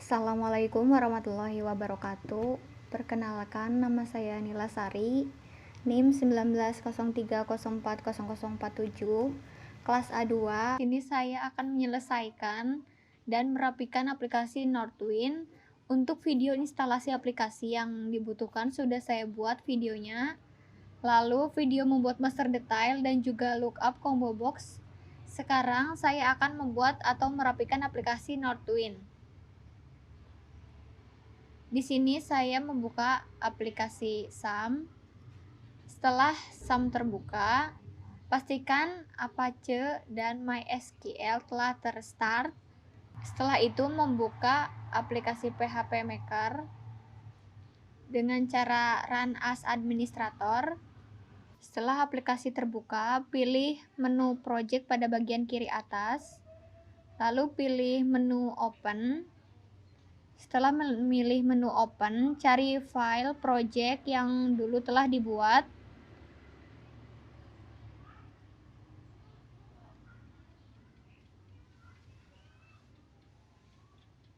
Assalamualaikum warahmatullahi wabarakatuh. Perkenalkan, nama saya Nila Sari, NIM 1903040047, kelas A2. Ini saya akan menyelesaikan dan merapikan aplikasi Northwind. Untuk video instalasi aplikasi yang dibutuhkan sudah saya buat videonya. Lalu video membuat master detail dan juga lookup combo box. Sekarang saya akan membuat atau merapikan aplikasi Northwind. Di sini saya membuka aplikasi SAM. Setelah SAM terbuka, pastikan Apache dan MySQL telah terstart. Setelah itu membuka aplikasi PHP Maker dengan cara run as administrator. Setelah aplikasi terbuka, pilih menu project pada bagian kiri atas, lalu pilih menu open. Setelah memilih menu open, cari file project yang dulu telah dibuat.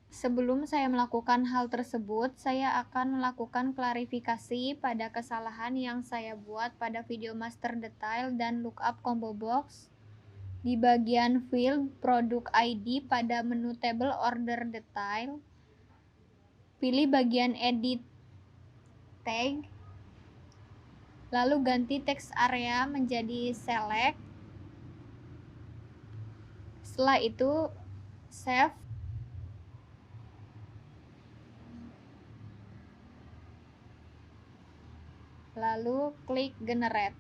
Sebelum saya melakukan hal tersebut, saya akan melakukan klarifikasi pada kesalahan yang saya buat pada video master detail dan lookup combo box. Di bagian field product ID pada menu table order detail, pilih bagian edit tag, lalu ganti text area menjadi select. Setelah itu save. Lalu klik generate.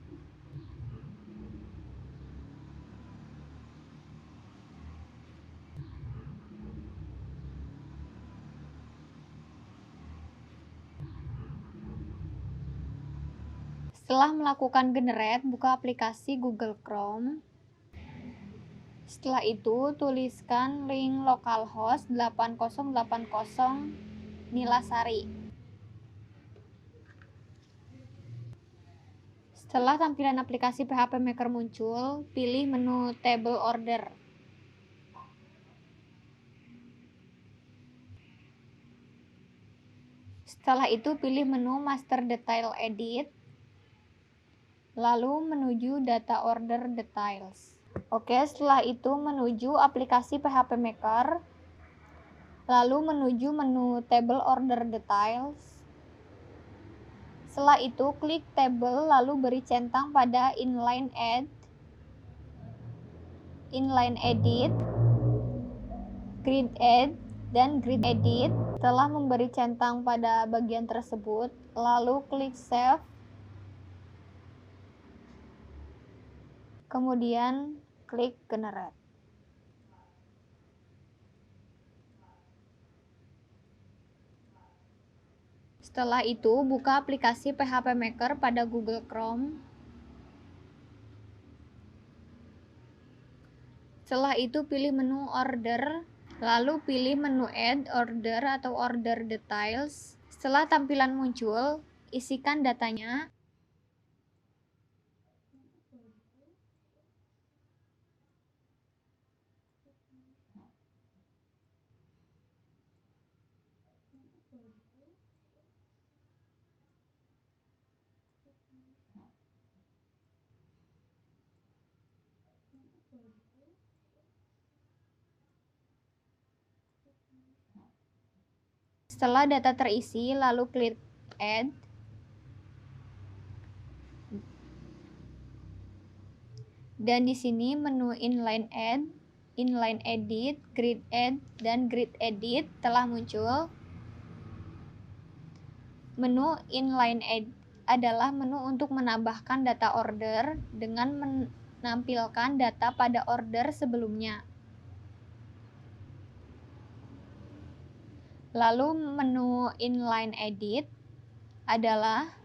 Setelah melakukan generate, buka aplikasi Google Chrome. Setelah itu, tuliskan link localhost 8080 Nilasari. Setelah tampilan aplikasi PHP Maker muncul, pilih menu table order. Setelah itu, pilih menu master detail edit, lalu menuju data order details. Oke, setelah itu menuju aplikasi PHP Maker, lalu menuju menu table order details. Setelah itu klik table, lalu beri centang pada inline add, inline edit, grid add, dan grid edit. Setelah memberi centang pada bagian tersebut, lalu klik save. Kemudian klik generate. Setelah itu, buka aplikasi PHP Maker pada Google Chrome. Setelah itu, pilih menu order, lalu pilih menu add order atau order details. Setelah tampilan muncul, isikan datanya. Setelah data terisi, lalu klik add. Dan di sini menu inline add, inline edit, grid add, dan grid edit telah muncul. Menu inline add adalah menu untuk menambahkan data order dengan menampilkan data pada order sebelumnya. Lalu menu inline edit adalah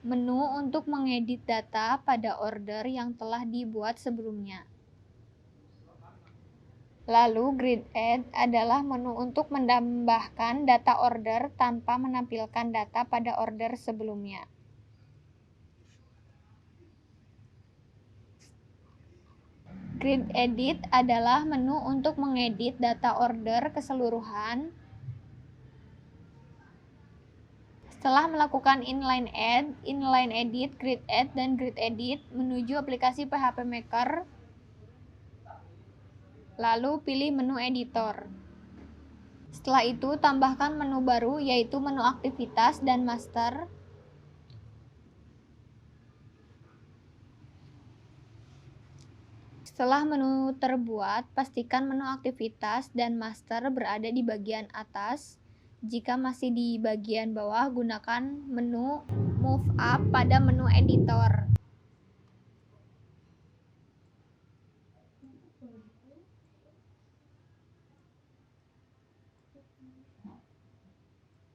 menu untuk mengedit data pada order yang telah dibuat sebelumnya. Lalu grid add adalah menu untuk menambahkan data order tanpa menampilkan data pada order sebelumnya. Grid edit adalah menu untuk mengedit data order keseluruhan Setelah melakukan inline add, inline edit, grid add, dan grid edit, menuju aplikasi PHP Maker, lalu pilih menu editor. Setelah itu, tambahkan menu baru, yaitu menu aktivitas dan master. Setelah menu terbuat, pastikan menu aktivitas dan master berada di bagian atas. Jika masih di bagian bawah, gunakan menu Move Up pada menu editor.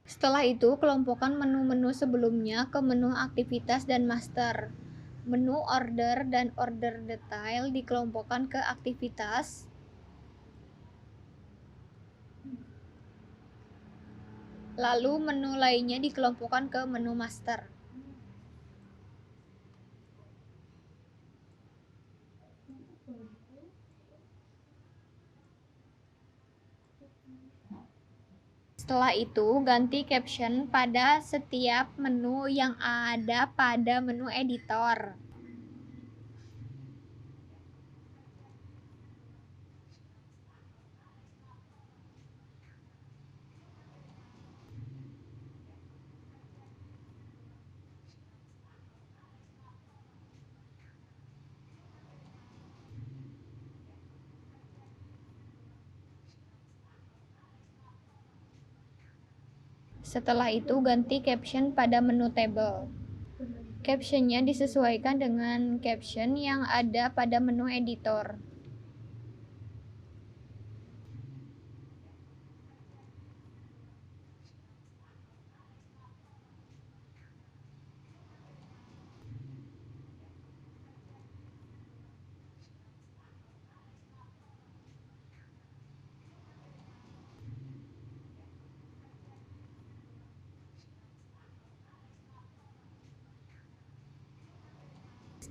Setelah itu, kelompokkan menu-menu sebelumnya ke menu aktivitas dan master. Menu order dan order detail dikelompokkan ke aktivitas. Lalu menu lainnya dikelompokkan ke menu master. Setelah itu, ganti caption pada setiap menu yang ada pada menu editor. Setelah itu, ganti caption pada menu table. Captionnya disesuaikan dengan caption yang ada pada menu editor.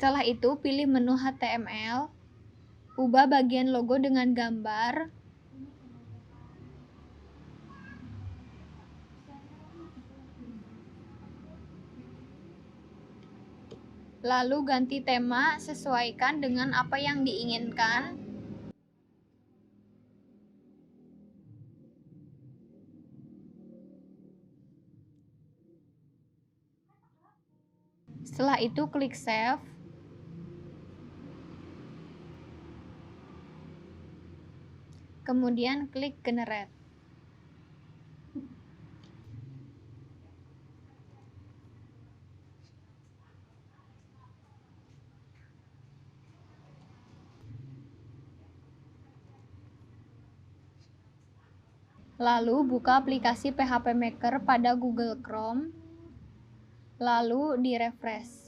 Setelah itu, pilih menu HTML, ubah bagian logo dengan gambar, lalu ganti tema, sesuaikan dengan apa yang diinginkan. Setelah itu, klik Save. Kemudian klik Generate. Lalu buka aplikasi PHP Maker pada Google Chrome, lalu di-refresh.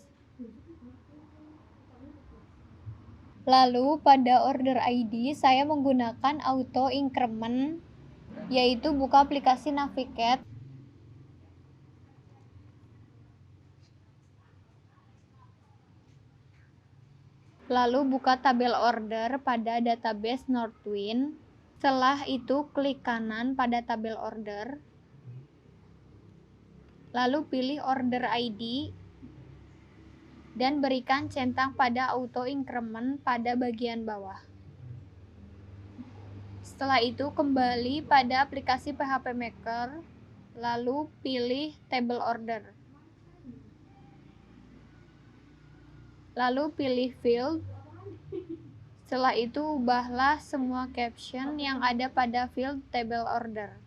Lalu pada order ID, saya menggunakan auto increment, yaitu buka aplikasi Navigate. Lalu buka tabel order pada database Northwind. Setelah itu, klik kanan pada tabel order. Lalu pilih order ID dan berikan centang pada auto increment pada bagian bawah. Setelah itu, kembali pada aplikasi PHP Maker, lalu pilih table order. Lalu pilih field. Setelah itu, ubahlah semua caption yang ada pada field table order.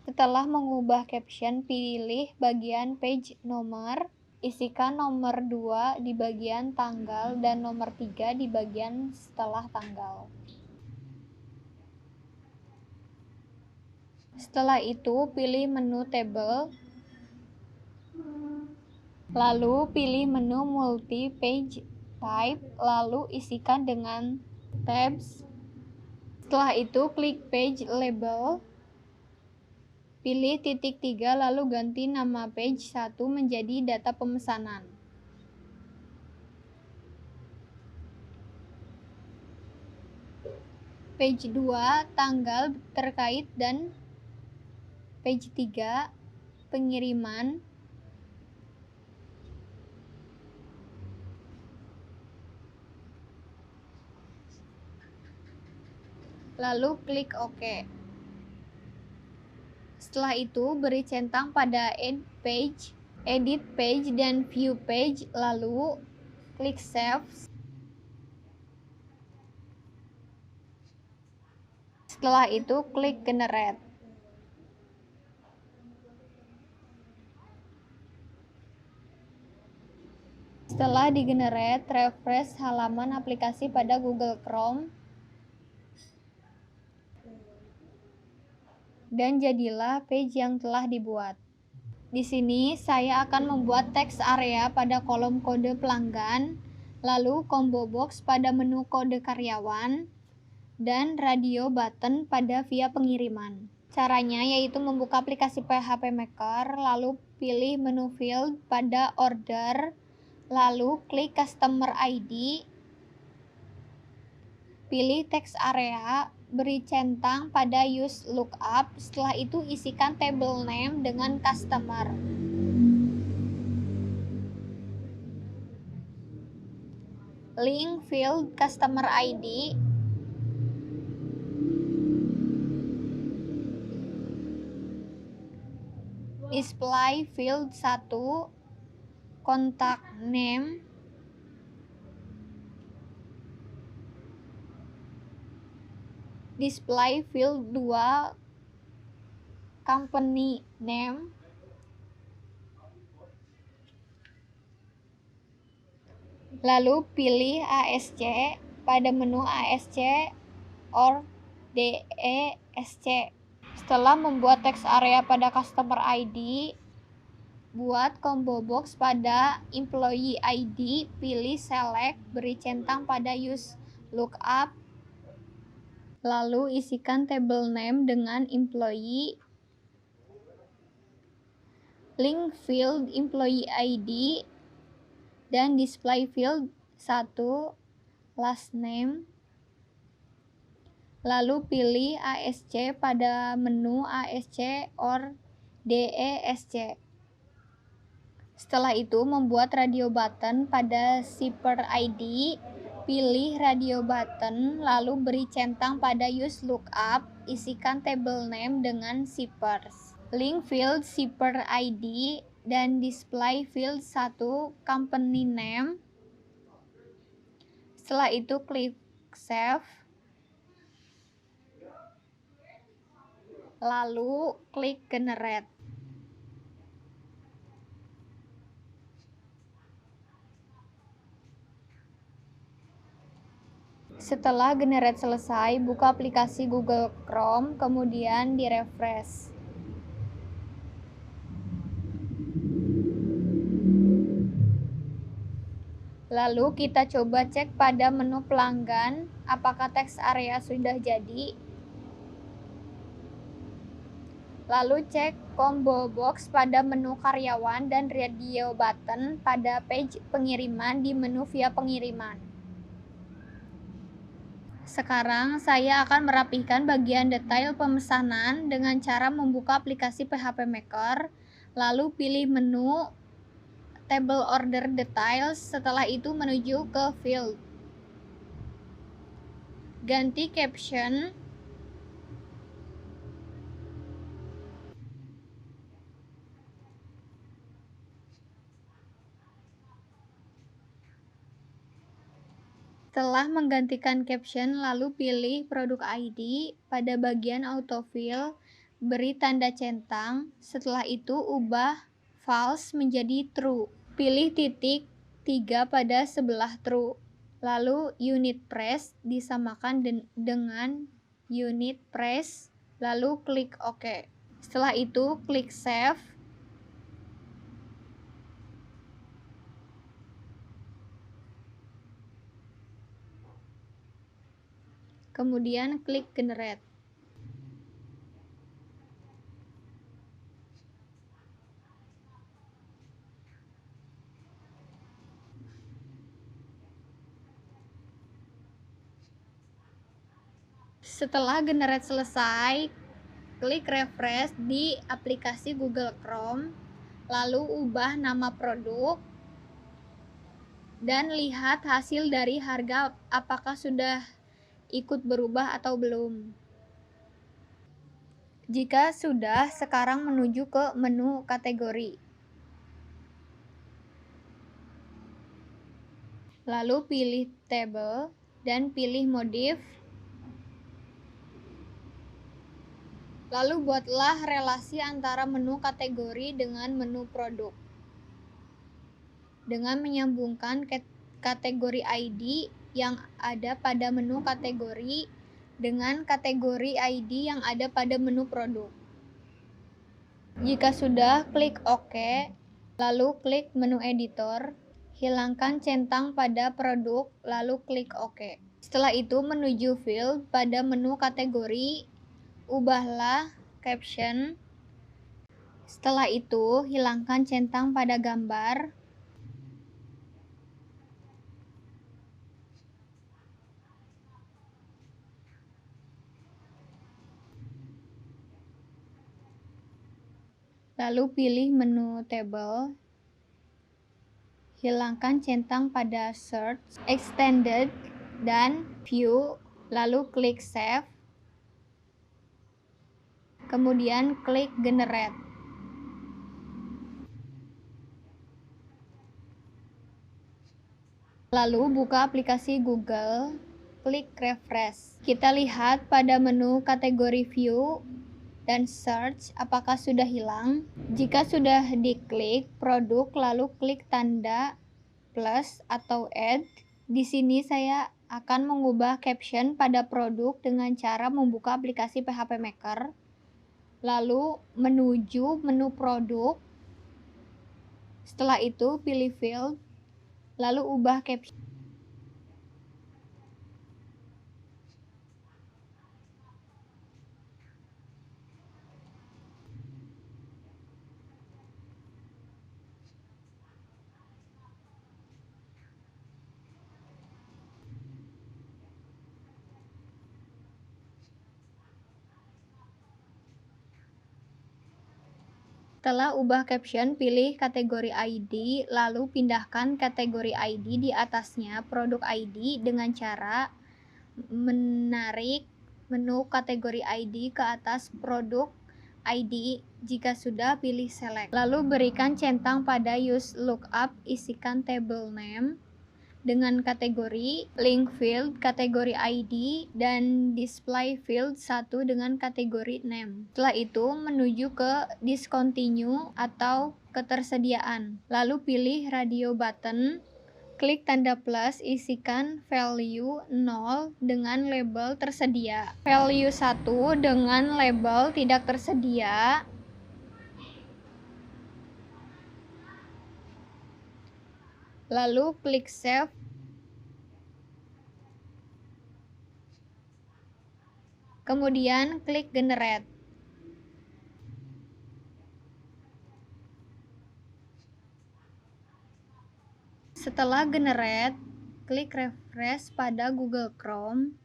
Setelah mengubah caption, pilih bagian page nomor. isikan nomor 2 di bagian tanggal dan nomor 3 di bagian setelah tanggal. Setelah itu, pilih menu table, lalu pilih menu multi-page type, lalu isikan dengan tabs. Setelah itu, klik page label, pilih titik 3, lalu ganti nama page 1 menjadi data pemesanan. Page 2, tanggal terkait, dan page 3, pengiriman. Lalu klik OK. Setelah itu, beri centang pada edit page, dan view page, lalu klik save. Setelah itu, klik generate. Setelah di-generate, refresh halaman aplikasi pada Google Chrome, dan jadilah page yang telah dibuat. Di sini saya akan membuat teks area pada kolom kode pelanggan, lalu combo box pada menu kode karyawan, dan radio button pada via pengiriman. Caranya yaitu membuka aplikasi PHP Maker, lalu pilih menu field pada order, lalu klik customer ID, pilih teks area, beri centang pada use lookup. Setelah itu isikan table name dengan customer. Link field customer ID, display field 1, contact name, display field 2, company name, lalu pilih ASC pada menu ASC or DESC. Setelah membuat teks area pada customer ID, buat combo box pada employee ID, pilih select, beri centang pada use lookup, lalu isikan table name dengan employee, link field employee ID, dan display field 1, last name, lalu pilih ASC pada menu ASC or DESC. Setelah itu, membuat radio button pada shipper ID, pilih radio button, lalu beri centang pada use lookup, isikan table name dengan shippers, link field shipper ID, dan display field 1, company name. Setelah itu, klik save, lalu klik generate. Setelah generate selesai, buka aplikasi Google Chrome, kemudian di-refresh. Lalu kita coba cek pada menu pelanggan, apakah teks area sudah jadi. Lalu cek combo box pada menu karyawan dan radio button pada page pengiriman di menu via pengiriman. Sekarang saya akan merapihkan bagian detail pemesanan dengan cara membuka aplikasi PHP Maker, lalu pilih menu table order details, setelah itu menuju ke field. Ganti caption. Setelah menggantikan caption, lalu pilih produk ID, pada bagian autofill, beri tanda centang, setelah itu ubah false menjadi true. Pilih titik 3 pada sebelah true. Lalu unit press disamakan dengan unit press, lalu klik OK. Setelah itu klik save. Kemudian klik generate. Setelah generate selesai, klik refresh di aplikasi Google Chrome, lalu ubah nama produk, dan lihat hasil dari harga apakah sudah ikut berubah atau belum. Jika sudah, sekarang menuju ke menu kategori. Lalu pilih table dan pilih modif. Lalu buatlah relasi antara menu kategori dengan menu produk dengan menyambungkan kategori ID yang ada pada menu kategori dengan kategori ID yang ada pada menu produk. Jika sudah, klik OK, lalu klik menu editor, hilangkan centang pada produk, lalu klik OK. Setelah itu menuju field pada menu kategori, ubahlah caption. Setelah itu, hilangkan centang pada gambar. Lalu pilih menu table. Hilangkan centang pada search, extended, dan view. Lalu klik save. Kemudian klik generate. Lalu buka aplikasi Google, klik refresh. Kita lihat pada menu kategori view dan search apakah sudah hilang. Jika sudah diklik produk, lalu klik tanda plus atau add. Di sini saya akan mengubah caption pada produk dengan cara membuka aplikasi PHP Maker, lalu menuju menu produk. Setelah itu pilih field, lalu ubah caption. Setelah ubah caption, pilih kategori ID, lalu pindahkan kategori ID di atasnya produk ID dengan cara menarik menu kategori ID ke atas produk ID. Jika sudah, pilih select. Lalu berikan centang pada use lookup, isikan table name dengan kategori, link field kategori ID, dan display field 1 dengan kategori name. Setelah itu menuju ke discontinue atau ketersediaan. Lalu pilih radio button, klik tanda plus, isikan value 0 dengan label tersedia, value 1 dengan label tidak tersedia, lalu klik save. Kemudian klik generate. Setelah generate, klik refresh pada Google Chrome.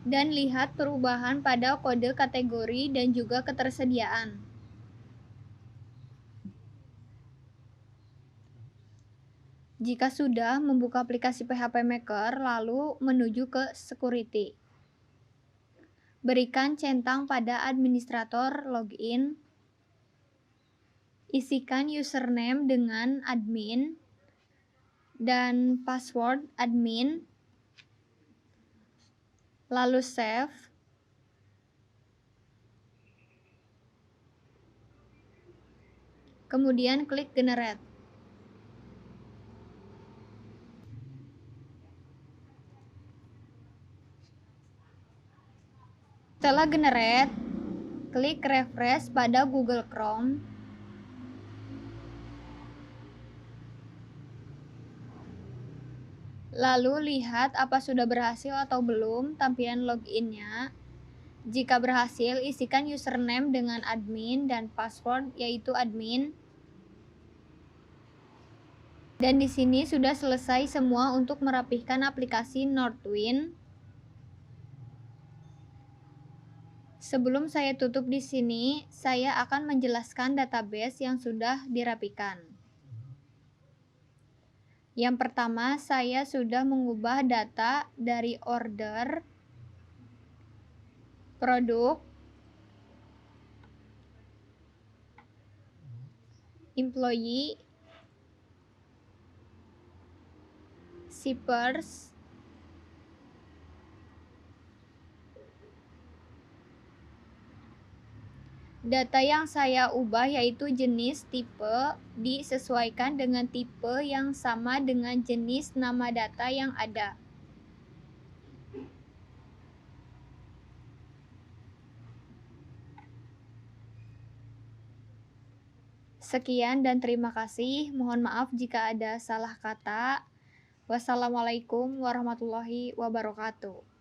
Dan lihat perubahan pada kode kategori dan juga ketersediaan. Jika sudah, membuka aplikasi PHP Maker, lalu menuju ke security. Berikan centang pada administrator login. Isikan username dengan admin dan password admin. Lalu save. kemudian klik Generate. Setelah Generate, klik Refresh pada Google Chrome. Lalu lihat apa sudah berhasil atau belum tampilan login-nya. Jika berhasil, isikan username dengan admin dan password yaitu admin. Dan di sini sudah selesai semua untuk merapihkan aplikasi Northwind. Sebelum saya tutup di sini, saya akan menjelaskan database yang sudah dirapikan. Yang pertama, saya sudah mengubah data dari order, produk, employee, shippers, data yang saya ubah yaitu jenis tipe disesuaikan dengan tipe yang sama dengan jenis nama data yang ada. Sekian dan terima kasih. Mohon maaf jika ada salah kata. Wassalamualaikum warahmatullahi wabarakatuh.